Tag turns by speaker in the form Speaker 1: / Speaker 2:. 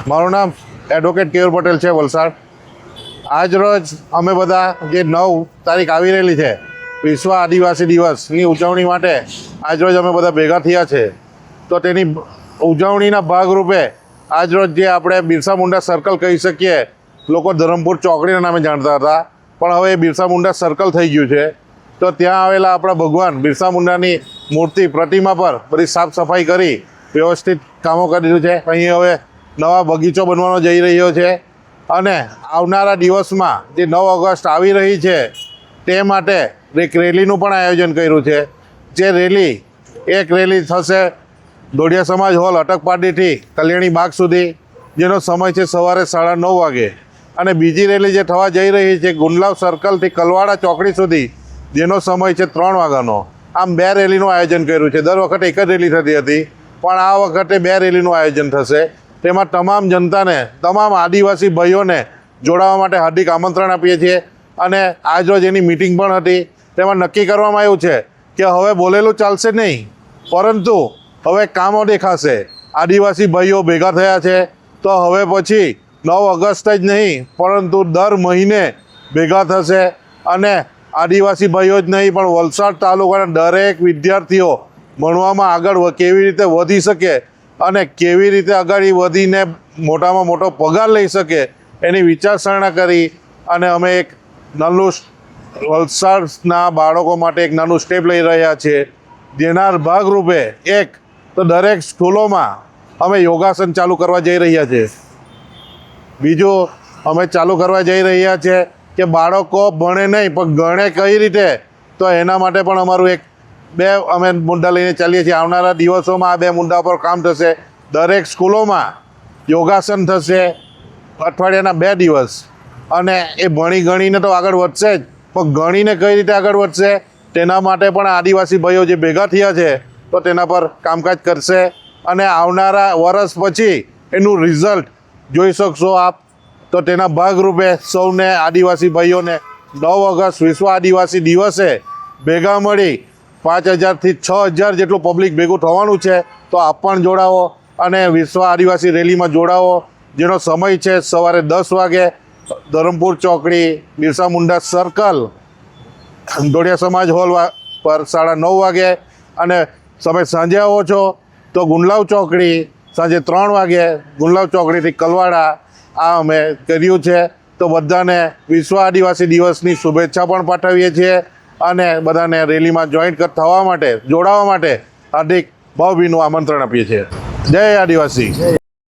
Speaker 1: મારું નામ એડવોકેટ કેયુર પટેલ છે, વલસાડ। આજ રોજ અમે બધા જે 9 તારીખ આવી રહેલી છે વિશ્વ આદિવાસી દિવસની ઉજવણી માટે આજ રોજ અમે બધા ભેગા થયા છે। તો તેની ઉજવણીના ભાગરૂપે આજ રોજ જે આપણે બિરસા મુંડા સર્કલ કહી શકીએ, લોકો ધરમપુર ચોકડીના નામે જાણતા હતા, પણ હવે એ બિરસા મુંડા સર્કલ થઈ ગયું છે। તો ત્યાં આવેલા આપણા ભગવાન બિરસા મુંડાની મૂર્તિ પ્રતિમા પર બધી સાફ સફાઈ કરી વ્યવસ્થિત કામો કરી દીધું છે। અહીં હવે નવા બગીચો બનવાનો જઈ રહ્યો છે અને આવનારા દિવસમાં જે 9 ઓગસ્ટ આવી રહી છે તે માટે એક રેલીનું પણ આયોજન કર્યું છે। જે રેલી એક રેલી થશે દોડિયા સમાજ હોલ અટકપાટીથી કલ્યાણી બાગ સુધી, જેનો સમય છે સવારે 9:30 વાગે, અને બીજી રેલી જે થવા જઈ રહી છે ગુંડલાવ સર્કલથી કલવાડા ચોકડી સુધી, જેનો સમય છે 3 વાગ્યાનો। આમ 2 રેલીનું આયોજન કર્યું છે। દર વખતે એક જ રેલી થતી હતી, પણ આ વખતે 2 રેલીનું આયોજન થશે। તેમાં તમામ જનતાને, તમામ આદિવાસી ભાઈઓને જોડાવા માટે હાર્દિક આમંત્રણ આપીએ છીએ। અને આજરોજ એની મિટિંગ પણ હતી। તેમાં નક્કી કરવામાં આવ્યું છે કે હવે બોલેલું ચાલશે નહીં, પરંતુ હવે કામો દેખાશે। આદિવાસી ભાઈઓ ભેગા થયા છે, તો હવે પછી 9 ઓગસ્ટ જ નહીં, પરંતુ દર મહિને ભેગા થશે અને આદિવાસી ભાઈઓ જ નહીં પણ વલસાડ તાલુકાના દરેક વિદ્યાર્થીઓ ભણવામાં આગળ કેવી રીતે વધી શકે અને કેવી રીતે આગળ વધીને મોટામાં મોટો પગાર લઈ શકે એની વિચારસરણા કરી અને અમે એક નાનું વલસાડના બાળકો માટે એક નાનું સ્ટેપ લઈ રહ્યા છીએ। જેના ભાગરૂપે એક તો દરેક સ્કૂલોમાં અમે યોગાસન ચાલુ કરવા જઈ રહ્યા છીએ। બીજું અમે ચાલુ કરવા જઈ રહ્યા છીએ કે બાળકો ભણે નહીં પણ ગણે કઈ રીતે, તો એના માટે પણ અમારું એક 2 અમે મુદ્દા લઈને ચાલીએ છીએ। આવનારા દિવસોમાં આ 2 મુદ્દા પર કામ થશે। દરેક સ્કૂલોમાં યોગાસન થશે અઠવાડિયાના 2 દિવસ, અને એ ભણી ગણીને તો આગળ વધશે જ, પણ ગણીને કઈ રીતે આગળ વધશે તેના માટે પણ આદિવાસી ભાઈઓ જે ભેગા થયા છે તો તેના પર કામકાજ કરશે। અને આવનારા વર્ષ પછી એનું રિઝલ્ટ જોઈ શકશો આપ। તો તેના ભાગરૂપે સૌને આદિવાસી ભાઈઓને 9 ઓગસ્ટ વિશ્વ આદિવાસી દિવસે ભેગા મળી 5000થી 6000 જેટલું પબ્લિક ભેગું થવાનું છે। તો આપ પણ જોડાવો અને વિશ્વ આદિવાસી રેલીમાં જોડાવો, જેનો સમય છે સવારે 10 વાગે, ધરમપુર ચોકડી, બિરસા મુંડા સર્કલ, દોડિયા સમાજ હોલ પર 9:30 વાગે, અને તમે સાંજે આવો છો તો ગુંડલાવ ચોકડી સાંજે 3 વાગે, ગુંડલાવ ચોકડીથી કલવાડા। આ અમે કર્યું છે। તો બધાને વિશ્વ આદિવાસી દિવસની શુભેચ્છા પણ પાઠવીએ છીએ અને બધાને રેલીમાં જોડાવા માટે હાર્દિક ભાવભીનું આમંત્રણ આપીએ છીએ। જય આદિવાસી।